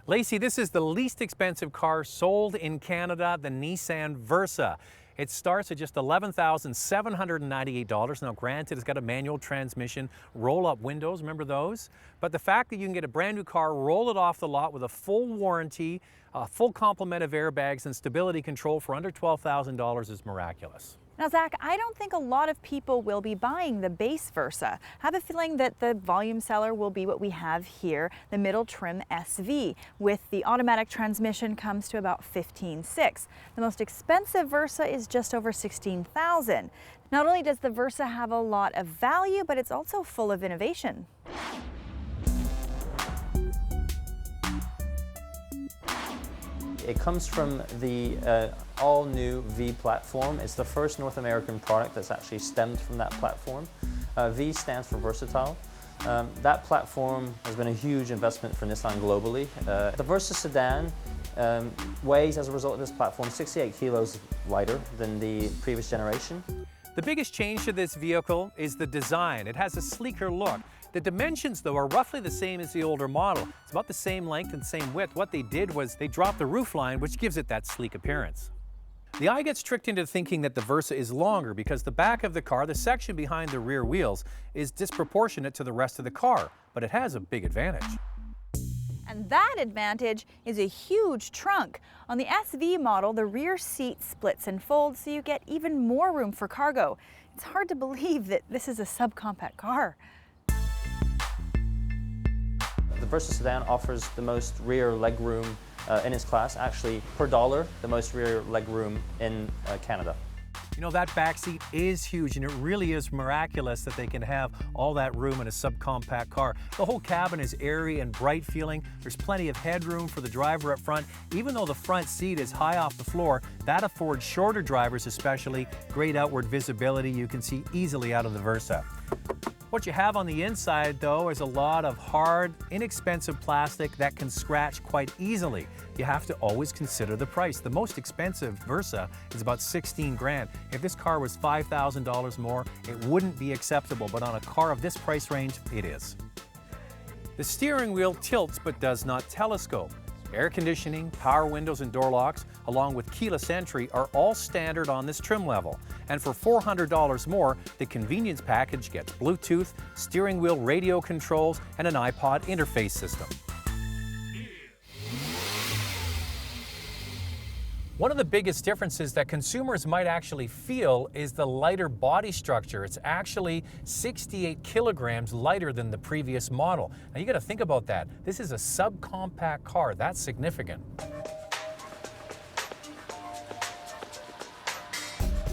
Lacey, this is the least expensive car sold in Canada, the Nissan Versa. It starts at just $11,798. Now, granted, it's got a manual transmission, roll-up windows, remember those? But the fact that you can get a brand new car, roll it off the lot with a full warranty, a full complement of airbags and stability control for under $12,000 is miraculous. Now, Zach, I don't think a lot of people will be buying the base Versa. I have a feeling that the volume seller will be what we have here, the middle trim SV. With the automatic transmission comes to about $15,600. The most expensive Versa is just over $16,000. Not only does the Versa have a lot of value, but it's also full of innovation. It comes from the all-new V platform. It's the first North American product that's actually stemmed from that platform. V stands for versatile. That platform has been a huge investment for Nissan globally. The Versa sedan weighs, as a result of this platform, 68 kilos lighter than the previous generation. The biggest change to this vehicle is the design. It has a sleeker look. The dimensions, though, are roughly the same as the older model. It's about the same length and same width. What they did was they dropped the roofline, which gives it that sleek appearance. The eye gets tricked into thinking that the Versa is longer because the back of the car, the section behind the rear wheels, is disproportionate to the rest of the car, but it has a big advantage. And that advantage is a huge trunk. On the SV model, the rear seat splits and folds so you get even more room for cargo. It's hard to believe that this is a subcompact car. The Versa sedan offers the most rear legroom in its class. Actually, per dollar, the most rear legroom in Canada. You know, that back seat is huge, and it really is miraculous that they can have all that room in a subcompact car. The whole cabin is airy and bright feeling. There's plenty of headroom for the driver up front. Even though the front seat is high off the floor, that affords shorter drivers especially great outward visibility. You can see easily out of the Versa. What you have on the inside, though, is a lot of hard, inexpensive plastic that can scratch quite easily. You have to always consider the price. The most expensive Versa is about $16,000. If this car was $5,000 more, it wouldn't be acceptable, but on a car of this price range, it is. The steering wheel tilts but does not telescope. Air conditioning, power windows and door locks, along with keyless entry, are all standard on this trim level. And for $400 more, the convenience package gets Bluetooth, steering wheel radio controls, and an iPod interface system. One of the biggest differences that consumers might actually feel is the lighter body structure. It's actually 68 kilograms lighter than the previous model. Now you got to think about that. This is a subcompact car. That's significant.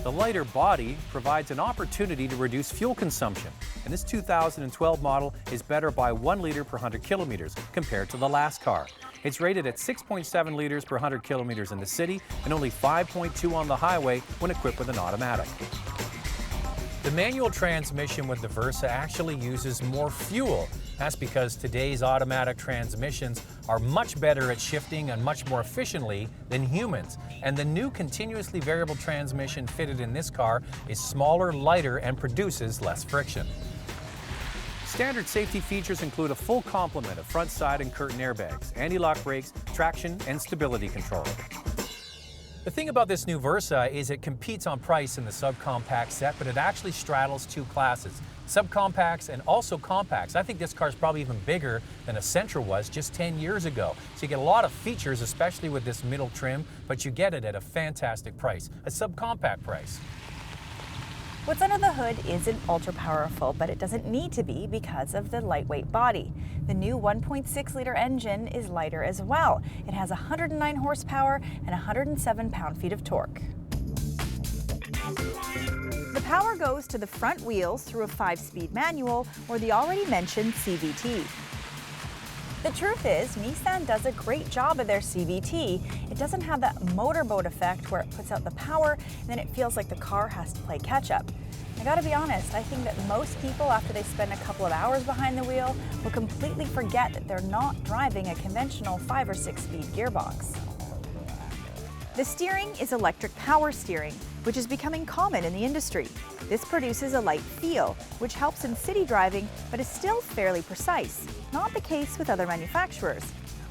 The lighter body provides an opportunity to reduce fuel consumption, and this 2012 model is better by 1 liter per 100 kilometers compared to the last car. It's rated at 6.7 liters per 100 kilometers in the city and only 5.2 on the highway when equipped with an automatic. The manual transmission with the Versa actually uses more fuel. That's because today's automatic transmissions are much better at shifting and much more efficiently than humans. And the new continuously variable transmission fitted in this car is smaller, lighter, and produces less friction. Standard safety features include a full complement of front, side, and curtain airbags, anti-lock brakes, traction, and stability control. The thing about this new Versa is it competes on price in the subcompact set, but it actually straddles two classes, subcompacts and also compacts. I think this car is probably even bigger than a Sentra was just 10 years ago. So you get a lot of features, especially with this middle trim, but you get it at a fantastic price, a subcompact price. What's under the hood isn't ultra powerful, but it doesn't need to be because of the lightweight body. The new 1.6-liter engine is lighter as well. It has 109 horsepower and 107 pound-feet of torque. The power goes to the front wheels through a 5-speed manual or the already mentioned CVT. The truth is, Nissan does a great job of their CVT. It doesn't have that motorboat effect where it puts out the power and then it feels like the car has to play catch-up. I gotta be honest, I think that most people, after they spend a couple of hours behind the wheel, will completely forget that they're not driving a conventional 5 or 6-speed gearbox. The steering is electric power steering, which is becoming common in the industry. This produces a light feel, which helps in city driving, but is still fairly precise. Not the case with other manufacturers.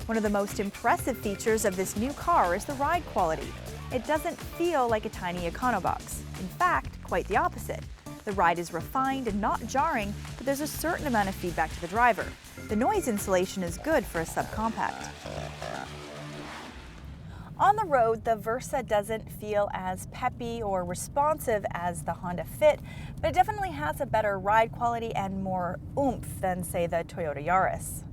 One of the most impressive features of this new car is the ride quality. It doesn't feel like a tiny econobox. In fact, quite the opposite. The ride is refined and not jarring, but there's a certain amount of feedback to the driver. The noise insulation is good for a subcompact. On the road, the Versa doesn't feel as peppy or responsive as the Honda Fit, but it definitely has a better ride quality and more oomph than, say, the Toyota Yaris.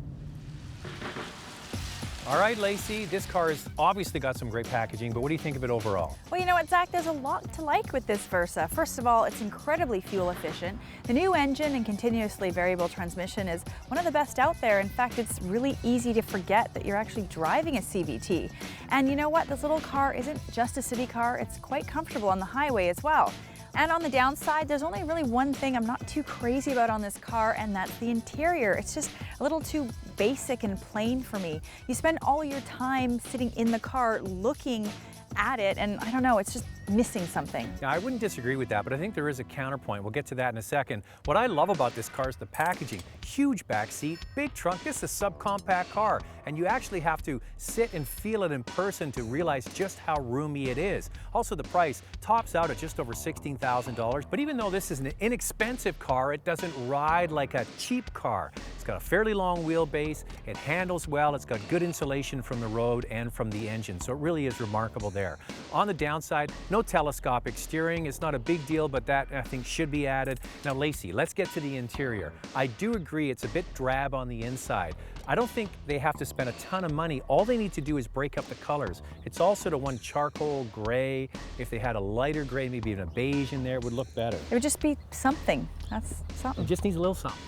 All right, Lacey, this car has obviously got some great packaging, but what do you think of it overall? Well, you know what, Zach, there's a lot to like with this Versa. First of all, it's incredibly fuel efficient. The new engine and continuously variable transmission is one of the best out there. In fact, it's really easy to forget that you're actually driving a CVT. And you know what, this little car isn't just a city car, it's quite comfortable on the highway as well. And on the downside, there's only really one thing I'm not too crazy about on this car, and that's the interior. It's just a little too basic and plain for me. You spend all your time sitting in the car looking at it, and I don't know, it's just missing something. Yeah, I wouldn't disagree with that, but I think there is a counterpoint. We'll get to that in a second. What I love about this car is the packaging. Huge back seat, big trunk. This is a subcompact car, and you actually have to sit and feel it in person to realize just how roomy it is. Also, the price tops out at just over $16,000, but even though this is an inexpensive car, it doesn't ride like a cheap car. It's got a fairly long wheelbase, it handles well, it's got good insulation from the road and from the engine, so it really is remarkable there. On the downside, no telescopic steering. It's not a big deal, but that I think should be added. Now, Lacey, let's get to the interior. I do agree it's a bit drab on the inside. I don't think they have to spend a ton of money. All they need to do is break up the colors. It's all sort of one charcoal gray. If they had a lighter gray, maybe even a beige in there, it would look better. It would just be something. That's something. It just needs a little something.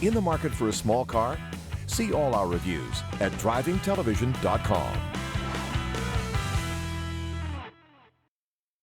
In the market for a small car? See all our reviews at drivingtelevision.com.